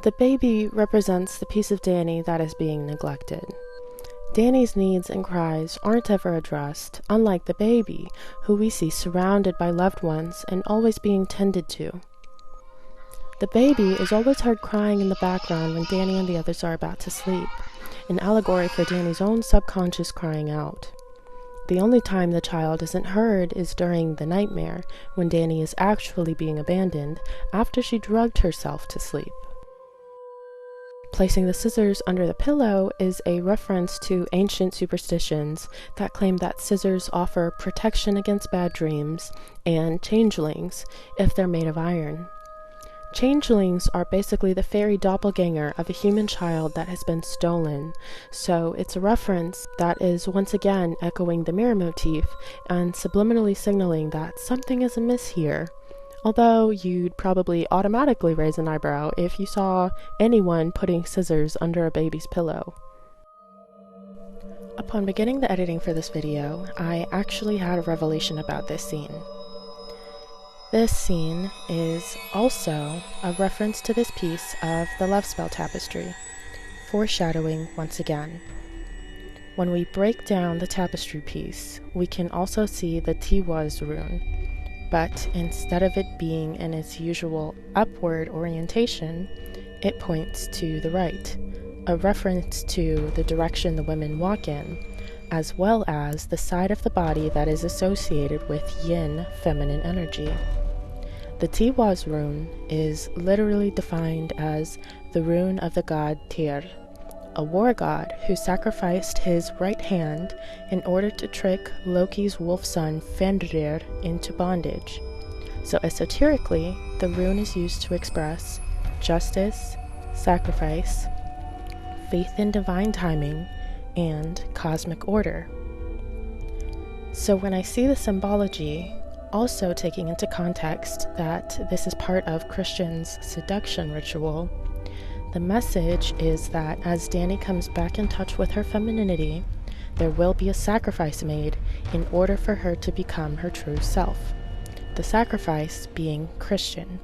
The baby represents the piece of Danny that is being neglected. Danny's needs and cries aren't ever addressed, unlike the baby, who we see surrounded by loved ones and always being tended to. The baby is always heard crying in the background when Danny and the others are about to sleep, an allegory for Danny's own subconscious crying out. The only time the child isn't heard is during the nightmare, when Danny is actually being abandoned after she drugged herself to sleep. Placing the scissors under the pillow is a reference to ancient superstitions that claim that scissors offer protection against bad dreams and changelings if they're made of iron. Changelings are basically the fairy doppelganger of a human child that has been stolen, so it's a reference that is once again echoing the mirror motif and subliminally signaling that something is amiss here. Although you'd probably automatically raise an eyebrow if you saw anyone putting scissors under a baby's pillow. Upon beginning the editing for this video, I actually had a revelation about this scene. This scene is also a reference to this piece of the Love Spell tapestry, foreshadowing once again. When we break down the tapestry piece, we can also see the Tiwaz rune, but instead of it being in its usual upward orientation, it points to the right, a reference to the direction the women walk in, as well as the side of the body that is associated with yin feminine energy. The Tiwaz rune is literally defined as the rune of the god Tyr, a war god who sacrificed his right hand in order to trick Loki's wolf son Fenrir into bondage. So esoterically, the rune is used to express justice, sacrifice, faith in divine timing, and cosmic order. So when I see the symbology, also taking into context that this is part of Christians' seduction ritual, the message is that as Danny comes back in touch with her femininity, there will be a sacrifice made in order for her to become her true self. The sacrifice being Christian.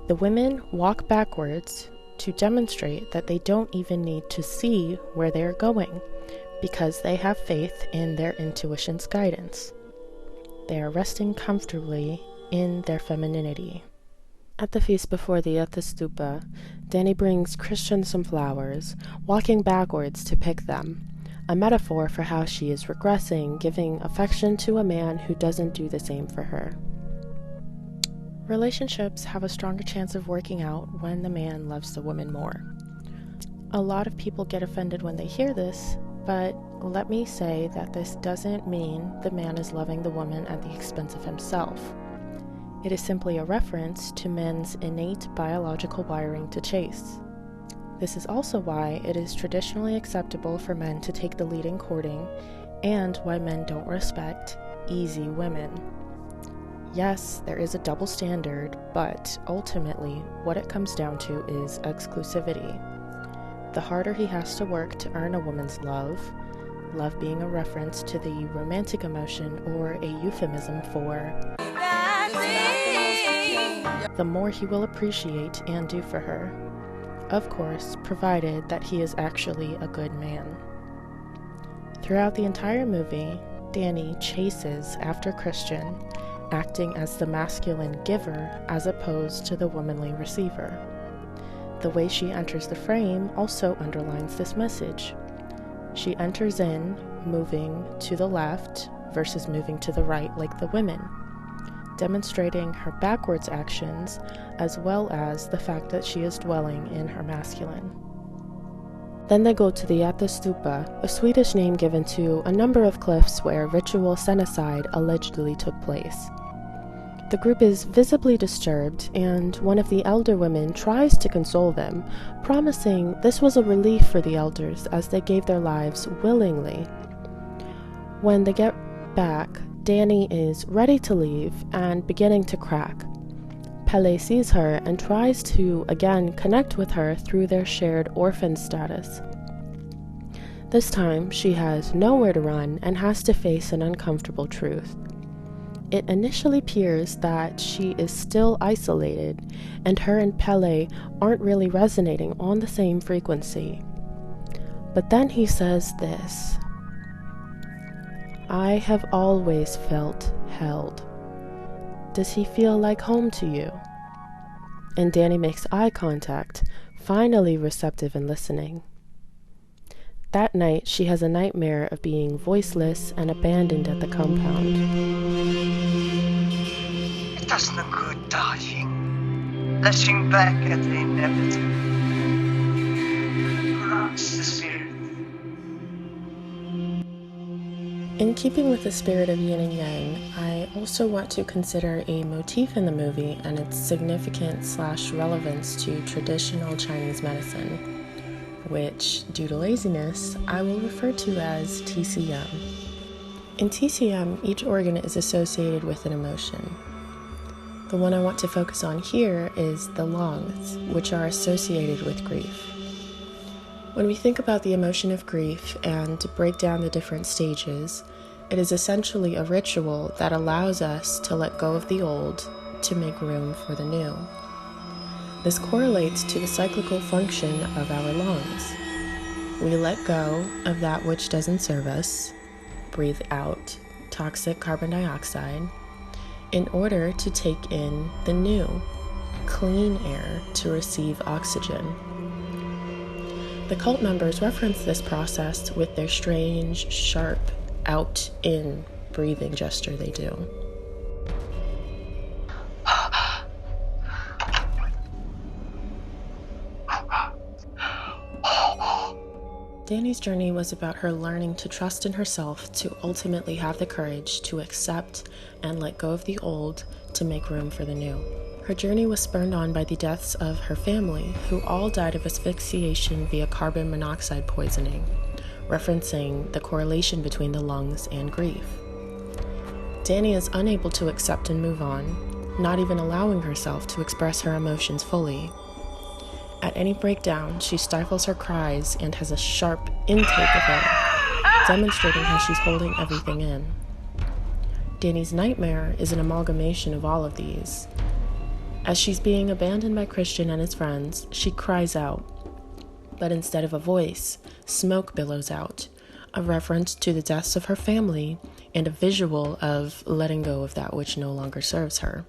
The women walk backwards to demonstrate that they don't even need to see where they are going, because they have faith in their intuition's guidance. They are resting comfortably in their femininity. At the feast before the Stupa, Danny brings Christian some flowers, walking backwards to pick them, a metaphor for how she is regressing, giving affection to a man who doesn't do the same for her. Relationships have a stronger chance of working out when the man loves the woman more. A lot of people get offended when they hear this, but let me say that this doesn't mean the man is loving the woman at the expense of himself. It is simply a reference to men's innate biological wiring to chase. This is also why it is traditionally acceptable for men to take the lead in courting, and why men don't respect easy women. Yes, there is a double standard, but ultimately what it comes down to is exclusivity. The harder he has to work to earn a woman's love being a reference to the romantic emotion or a euphemism for the more he will appreciate and do for her. Of course, provided that he is actually a good man. Throughout the entire movie, Danny chases after Christian, acting as the masculine giver as opposed to the womanly receiver. The way she enters the frame also underlines this message. She enters in, moving to the left versus moving to the right like the women, demonstrating her backwards actions as well as the fact that she is dwelling in her masculine. Then they go to the Stupa, a Swedish name given to a number of cliffs where ritual genocide allegedly took place. The group is visibly disturbed, and one of the elder women tries to console them, promising this was a relief for the elders as they gave their lives willingly. When they get back, Danny is ready to leave and beginning to crack. Pelle sees her and tries to again connect with her through their shared orphan status. This time, she has nowhere to run and has to face an uncomfortable truth. it initially appears that she is still isolated, and her and Pele aren't really resonating on the same frequency. But then he says this: "I have always felt held. Does he feel like home to you?" And Danny makes eye contact, finally receptive and listening. That night, she has a nightmare of being voiceless and abandoned at the compound. It does no good dodging, lashing back at the inevitable. Perhaps the spirit. In keeping with the spirit of yin and yang, I also want to consider a motif in the movie and its significance/relevance to traditional Chinese medicine, which, due to laziness, I will refer to as TCM. In TCM, each organ is associated with an emotion. The one I want to focus on here is the lungs, which are associated with grief. When we think about the emotion of grief and break down the different stages, it is essentially a ritual that allows us to let go of the old to make room for the new. This correlates to the cyclical function of our lungs. We let go of that which doesn't serve us, breathe out toxic carbon dioxide, in order to take in the new, clean air to receive oxygen. The cult members reference this process with their strange, sharp, out-in breathing gesture they do. Danny's journey was about her learning to trust in herself to ultimately have the courage to accept and let go of the old to make room for the new. Her journey was spurred on by the deaths of her family, who all died of asphyxiation via carbon monoxide poisoning, referencing the correlation between the lungs and grief. Danny is unable to accept and move on, not even allowing herself to express her emotions fully. At any breakdown, she stifles her cries and has a sharp intake of them, demonstrating how she's holding everything in. Danny's nightmare is an amalgamation of all of these. As she's being abandoned by Christian and his friends, she cries out, but instead of a voice, smoke billows out, a reference to the deaths of her family and a visual of letting go of that which no longer serves her.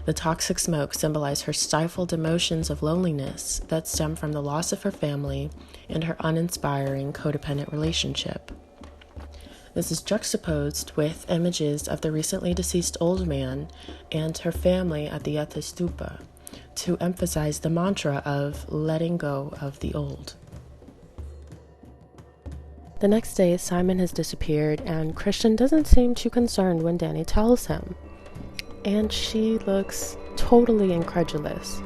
The toxic smoke symbolized her stifled emotions of loneliness that stem from the loss of her family and her uninspiring codependent relationship. This is juxtaposed with images of the recently deceased old man and her family at the Yata Stupa to emphasize the mantra of letting go of the old. The next day, Simon has disappeared, and Christian doesn't seem too concerned when Danny tells him. And she looks totally incredulous.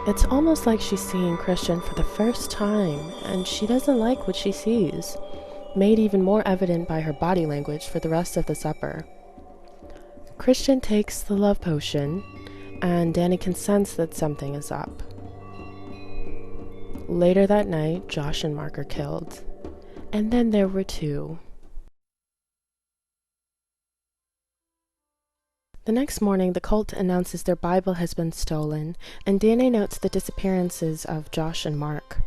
It's almost like she's seeing Christian for the first time, and she doesn't like what she sees, made even more evident by her body language for the rest of the supper. Christian takes the love potion, and Danny can sense that something is up. Later that night, Josh and Mark are killed, and then there were two. The next morning, the cult announces their Bible has been stolen, and Danny notes the disappearances of Josh and Mark.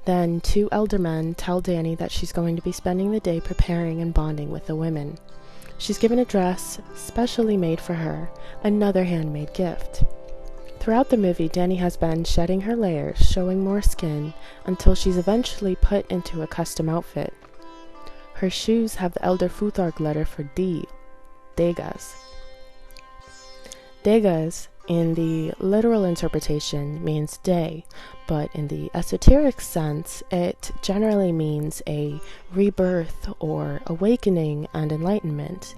Then, two elder men tell Danny that she's going to be spending the day preparing and bonding with the women. She's given a dress specially made for her, another handmade gift. Throughout the movie, Danny has been shedding her layers, showing more skin, until she's eventually put into a custom outfit. Her shoes have the Elder Futhark letter for D, Degas. Degas, in the literal interpretation, means day, but in the esoteric sense, it generally means a rebirth or awakening and enlightenment.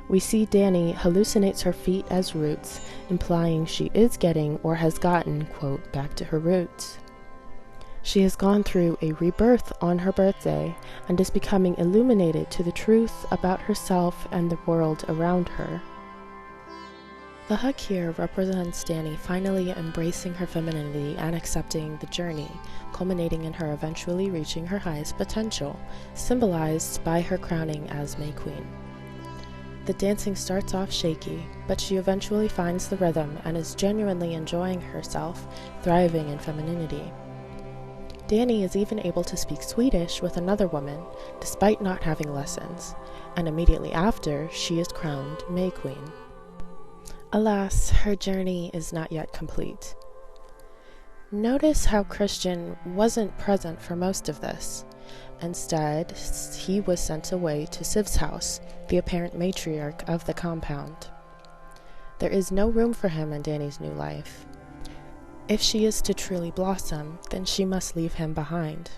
We see Danny hallucinates her feet as roots, implying she is getting or has gotten, quote, back to her roots. She has gone through a rebirth on her birthday and is becoming illuminated to the truth about herself and the world around her. The hug here represents Danny finally embracing her femininity and accepting the journey, culminating in her eventually reaching her highest potential, symbolized by her crowning as May Queen. The dancing starts off shaky, but she eventually finds the rhythm and is genuinely enjoying herself, thriving in femininity. Danny is even able to speak Swedish with another woman, despite not having lessons, and immediately after, she is crowned May Queen. Alas, her journey is not yet complete. Notice how Christian wasn't present for most of this. Instead, he was sent away to Siv's house, the apparent matriarch of the compound. There is no room for him in Danny's new life. If she is to truly blossom, then she must leave him behind.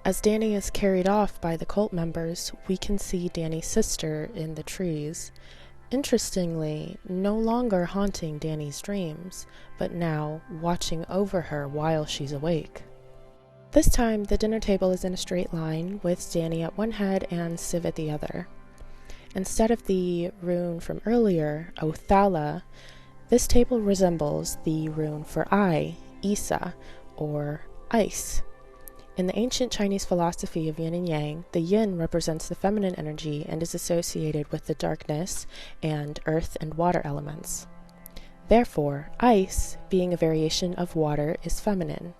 As Danny is carried off by the cult members, we can see Danny's sister in the trees, interestingly, no longer haunting Danny's dreams, but now watching over her while she's awake. This time, the dinner table is in a straight line, with Danny at one head and Siv at the other. Instead of the rune from earlier, Othala, this table resembles the rune for eye, Isa, or ice. In the ancient Chinese philosophy of yin and yang, the yin represents the feminine energy and is associated with the darkness and earth and water elements. Therefore, ice, being a variation of water, is feminine.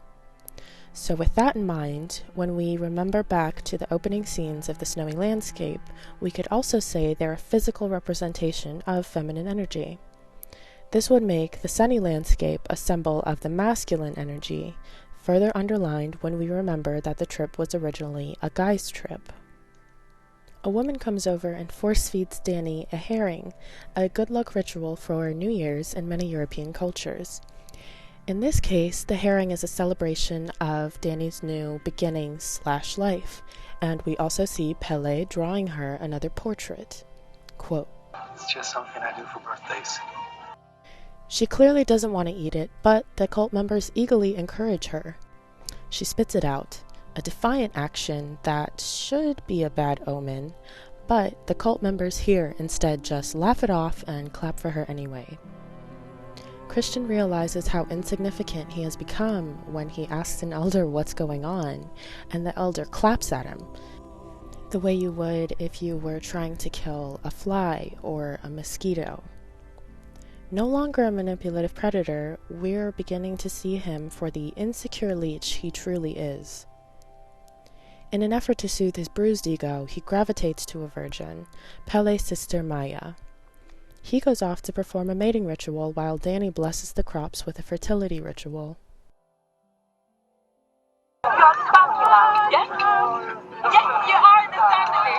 So with that in mind, when we remember back to the opening scenes of the snowy landscape, we could also say they're a physical representation of feminine energy. This would make the sunny landscape a symbol of the masculine energy, further underlined when we remember that the trip was originally a guy's trip. A woman comes over and force-feeds Danny a herring, a good luck ritual for New Year's in many European cultures. In this case, the herring is a celebration of Danny's new beginning/life, and we also see Pele drawing her another portrait. Quote, "It's just something I do for birthdays." She clearly doesn't want to eat it, but the cult members eagerly encourage her. She spits it out, a defiant action that should be a bad omen, but the cult members here instead just laugh it off and clap for her anyway. Christian realizes how insignificant he has become when he asks an elder what's going on, and the elder claps at him, the way you would if you were trying to kill a fly or a mosquito. No longer a manipulative predator, we're beginning to see him for the insecure leech he truly is. In an effort to soothe his bruised ego, he gravitates to a virgin, Pele's sister Maya. He goes off to perform a mating ritual while Danny blesses the crops with a fertility ritual. You're spatula, yes? Yes, you are the family.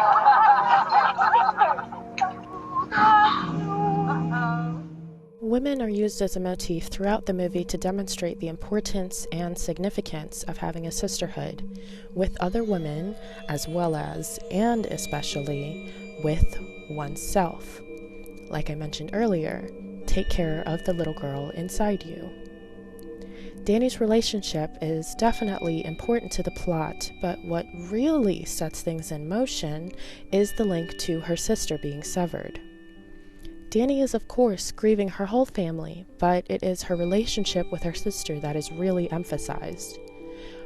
Women are used as a motif throughout the movie to demonstrate the importance and significance of having a sisterhood with other women, as well as, and especially, with oneself. Like I mentioned earlier, take care of the little girl inside you. Danny's relationship is definitely important to the plot, but what really sets things in motion is the link to her sister being severed. Danny is, of course, grieving her whole family, but it is her relationship with her sister that is really emphasized.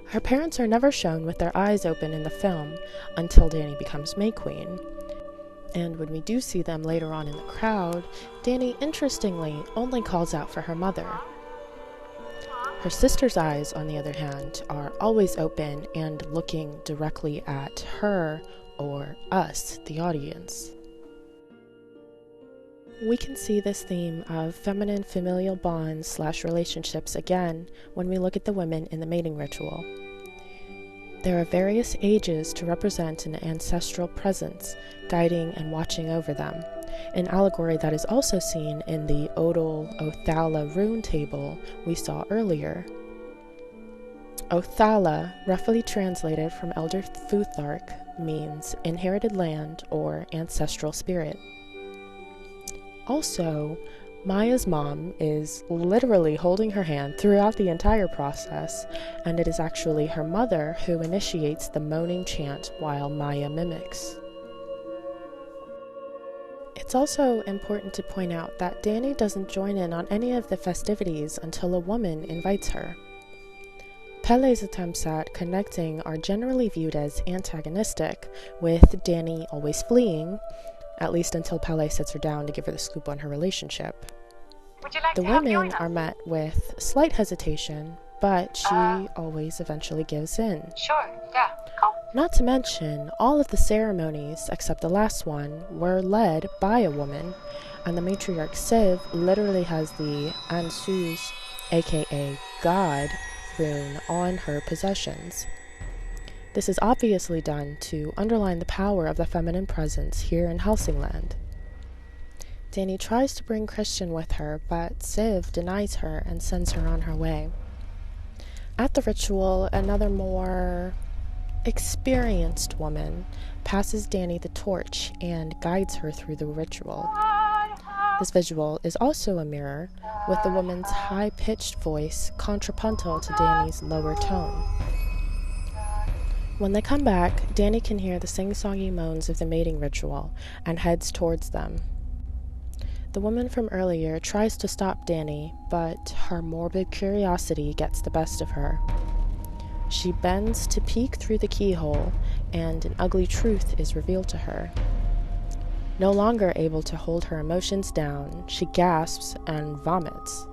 Her parents are never shown with their eyes open in the film until Danny becomes May Queen. And when we do see them later on in the crowd, Danny, interestingly, only calls out for her mother. Her sister's eyes, on the other hand, are always open and looking directly at her, or us, the audience. We can see this theme of feminine familial bonds/relationships again when we look at the women in the mating ritual. There are various ages to represent an ancestral presence, guiding and watching over them, an allegory that is also seen in the Odal Othala rune table we saw earlier. Othala, roughly translated from Elder Futhark, means inherited land or ancestral spirit. Also, Maya's mom is literally holding her hand throughout the entire process, and it is actually her mother who initiates the moaning chant while Maya mimics. It's also important to point out that Danny doesn't join in on any of the festivities until a woman invites her. Pele's attempts at connecting are generally viewed as antagonistic, with Danny always fleeing, at least until Pele sits her down to give her the scoop on her relationship. Would you like The to help women join us? are met with slight hesitation, but she always eventually gives in. Sure, yeah, cool. Not to mention, all of the ceremonies, except the last one, were led by a woman, and the matriarch Siv literally has the Ansuz, aka God, rune on her possessions. This is obviously done to underline the power of the feminine presence here in Helsingland. Danny tries to bring Christian with her, but Siv denies her and sends her on her way. At the ritual, another more experienced woman passes Danny the torch and guides her through the ritual. This visual is also a mirror, with the woman's high-pitched voice contrapuntal to Danny's lower tone. When they come back, Danny can hear the sing-songy moans of the mating ritual and heads towards them. The woman from earlier tries to stop Danny, but her morbid curiosity gets the best of her. She bends to peek through the keyhole, and an ugly truth is revealed to her. No longer able to hold her emotions down, she gasps and vomits.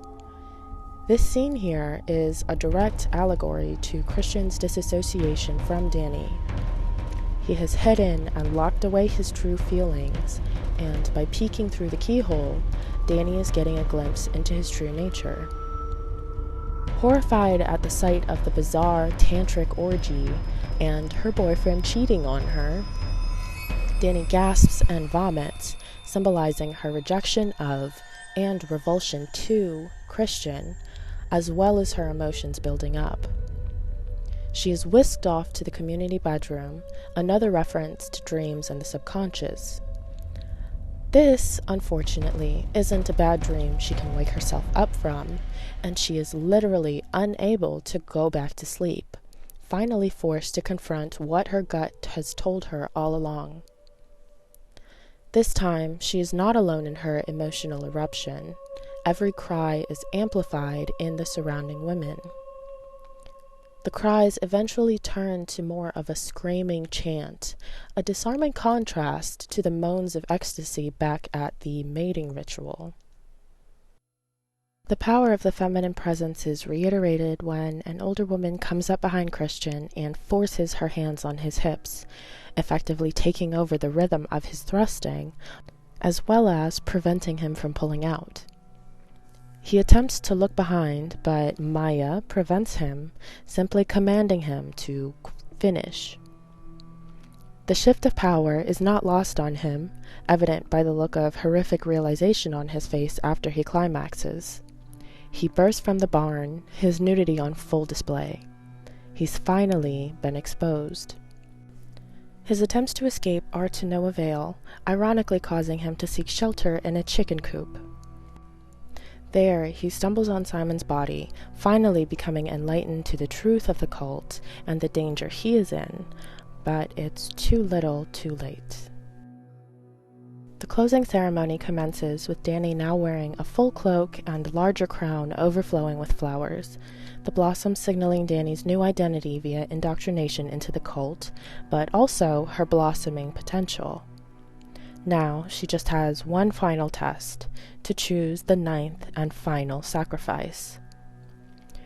This scene here is a direct allegory to Christian's disassociation from Danny. He has hidden and locked away his true feelings, and by peeking through the keyhole, Danny is getting a glimpse into his true nature. Horrified at the sight of the bizarre tantric orgy and her boyfriend cheating on her, Danny gasps and vomits, symbolizing her rejection of and revulsion to Christian, as well as her emotions building up. She is whisked off to the community bedroom, another reference to dreams and the subconscious. This, unfortunately, isn't a bad dream she can wake herself up from, and she is literally unable to go back to sleep, finally forced to confront what her gut has told her all along. This time, she is not alone in her emotional eruption. Every cry is amplified in the surrounding women. The cries eventually turn to more of a screaming chant, a disarming contrast to the moans of ecstasy back at the mating ritual. The power of the feminine presence is reiterated when an older woman comes up behind Christian and forces her hands on his hips, effectively taking over the rhythm of his thrusting, as well as preventing him from pulling out. He attempts to look behind, but Maya prevents him, simply commanding him to finish. The shift of power is not lost on him, evident by the look of horrific realization on his face after he climaxes. He bursts from the barn, his nudity on full display. He's finally been exposed. His attempts to escape are to no avail, ironically causing him to seek shelter in a chicken coop. There, he stumbles on Simon's body, finally becoming enlightened to the truth of the cult and the danger he is in, but it's too little too late. The closing ceremony commences with Danny now wearing a full cloak and larger crown overflowing with flowers, the blossoms signaling Danny's new identity via indoctrination into the cult, but also her blossoming potential. Now, she just has one final test, to choose the 9th and final sacrifice.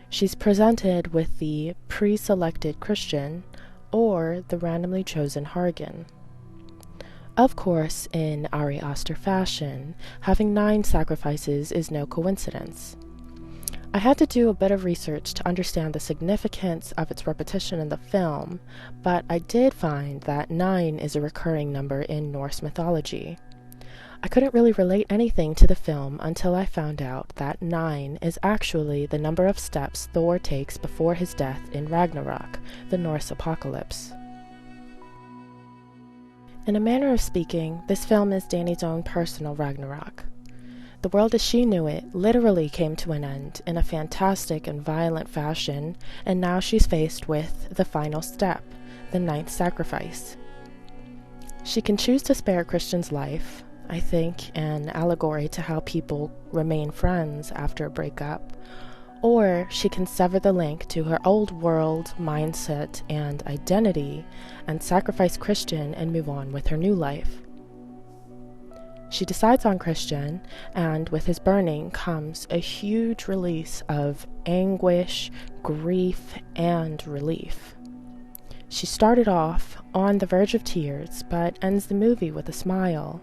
She's presented with the pre-selected Christian, or the randomly chosen Hargan. Of course, in Ari Aster fashion, having 9 sacrifices is no coincidence. I had to do a bit of research to understand the significance of its repetition in the film, but I did find that 9 is a recurring number in Norse mythology. I couldn't really relate anything to the film until I found out that 9 is actually the number of steps Thor takes before his death in Ragnarok, the Norse apocalypse. In a manner of speaking, this film is Danny's own personal Ragnarok. The world as she knew it literally came to an end in a fantastic and violent fashion, and now she's faced with the final step, the 9th sacrifice. She can choose to spare Christian's life, I think an allegory to how people remain friends after a breakup, or she can sever the link to her old world, mindset, and identity, and sacrifice Christian and move on with her new life. She decides on Christian, and with his burning comes a huge release of anguish, grief, and relief. She started off on the verge of tears, but ends the movie with a smile.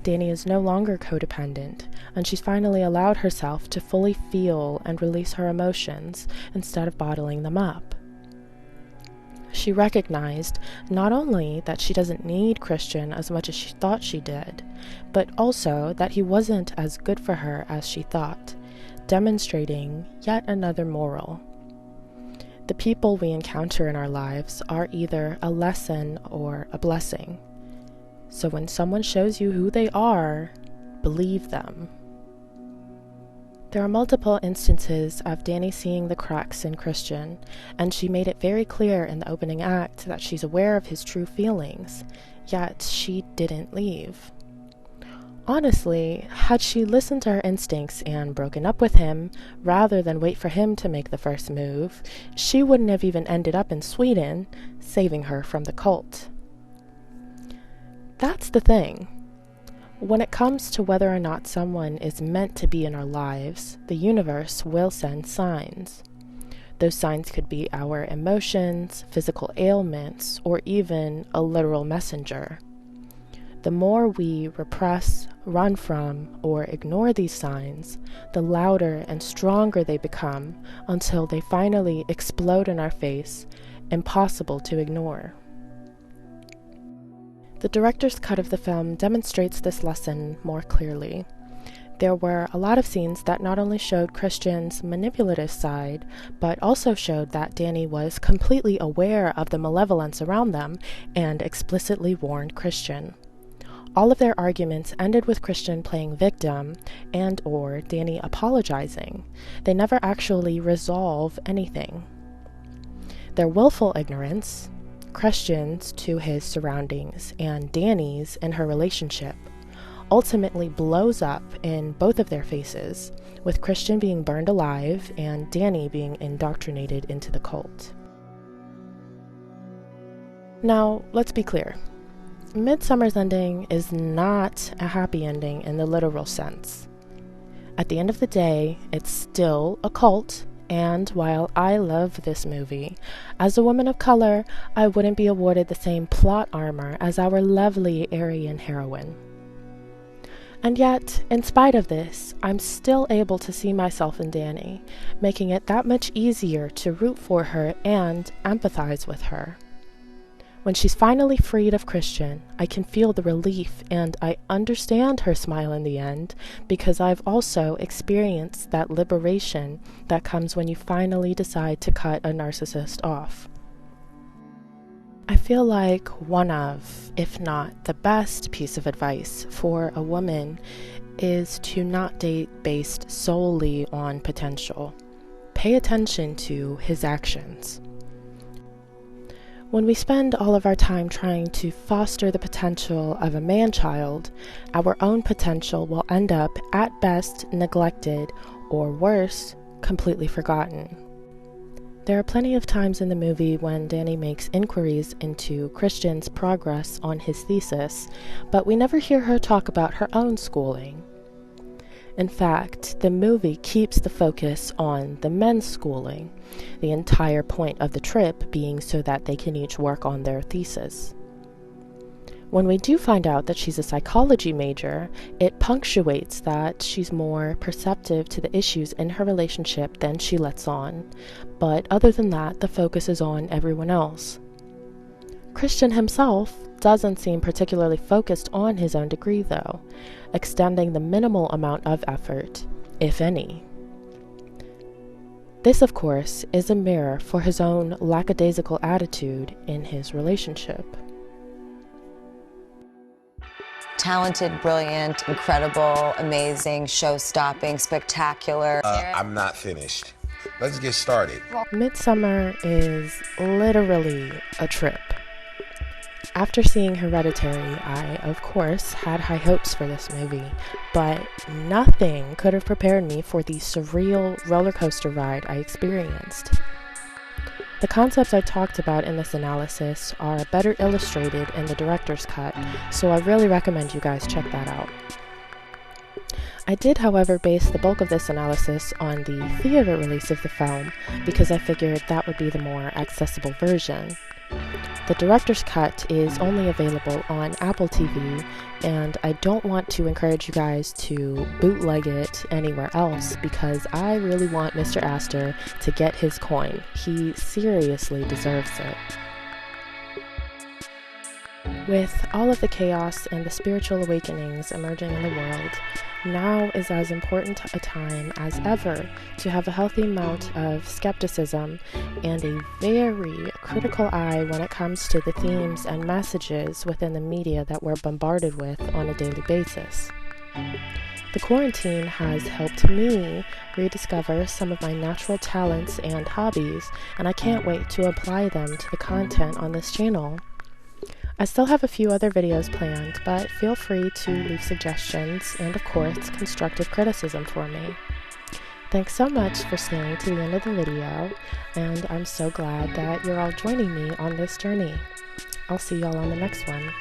Dani is no longer codependent, and she's finally allowed herself to fully feel and release her emotions instead of bottling them up. She recognized not only that she doesn't need Christian as much as she thought she did, but also that he wasn't as good for her as she thought, demonstrating yet another moral. The people we encounter in our lives are either a lesson or a blessing. So when someone shows you who they are, believe them. There are multiple instances of Dani seeing the cracks in Christian, and she made it very clear in the opening act that she's aware of his true feelings, yet she didn't leave. Honestly, had she listened to her instincts and broken up with him, rather than wait for him to make the first move, she wouldn't have even ended up in Sweden, saving her from the cult. That's the thing. When it comes to whether or not someone is meant to be in our lives, the universe will send signs. Those signs could be our emotions, physical ailments, or even a literal messenger. The more we repress, run from, or ignore these signs, the louder and stronger they become until they finally explode in our face, impossible to ignore. The director's cut of the film demonstrates this lesson more clearly. There were a lot of scenes that not only showed Christian's manipulative side, but also showed that Dani was completely aware of the malevolence around them and explicitly warned Christian. All of their arguments ended with Christian playing victim and or Dani apologizing. They never actually resolve anything. Their willful ignorance, Christian's to his surroundings and Dani's in her relationship, ultimately blows up in both of their faces, with Christian being burned alive and Dani being indoctrinated into the cult. Now, let's be clear. Midsommar's ending is not a happy ending in the literal sense. At the end of the day, it's still a cult, and while I love this movie, as a woman of color, I wouldn't be awarded the same plot armor as our lovely Aryan heroine. And yet, in spite of this, I'm still able to see myself in Dani, making it that much easier to root for her and empathize with her. When she's finally freed of Christian, I can feel the relief, and I understand her smile in the end because I've also experienced that liberation that comes when you finally decide to cut a narcissist off. I feel like one of, if not the best piece of advice for a woman is to not date based solely on potential. Pay attention to his actions. When we spend all of our time trying to foster the potential of a man-child, our own potential will end up, at best, neglected, or worse, completely forgotten. There are plenty of times in the movie when Dani makes inquiries into Christian's progress on his thesis, but we never hear her talk about her own schooling. In fact, the movie keeps the focus on the men's schooling, the entire point of the trip being so that they can each work on their thesis. When we do find out that she's a psychology major, it punctuates that she's more perceptive to the issues in her relationship than she lets on, but other than that, the focus is on everyone else. Christian himself doesn't seem particularly focused on his own degree, though, extending the minimal amount of effort, if any. This, of course, is a mirror for his own lackadaisical attitude in his relationship. Talented, brilliant, incredible, amazing, show-stopping, spectacular. I'm not finished. Let's get started. Midsommar is literally a trip. After seeing Hereditary, I, of course, had high hopes for this movie, but nothing could have prepared me for the surreal roller coaster ride I experienced. The concepts I talked about in this analysis are better illustrated in the director's cut, so I really recommend you guys check that out. I did, however, base the bulk of this analysis on the theater release of the film because I figured that would be the more accessible version. The director's cut is only available on Apple TV, and I don't want to encourage you guys to bootleg it anywhere else because I really want Mr. Astor to get his coin. He seriously deserves it. With all of the chaos and the spiritual awakenings emerging in the world, now is as important a time as ever to have a healthy amount of skepticism and a very critical eye when it comes to the themes and messages within the media that we're bombarded with on a daily basis. The quarantine has helped me rediscover some of my natural talents and hobbies, and I can't wait to apply them to the content on this channel. I still have a few other videos planned, but feel free to leave suggestions and, of course, constructive criticism for me. Thanks so much for staying to the end of the video, and I'm so glad that you're all joining me on this journey. I'll see y'all on the next one.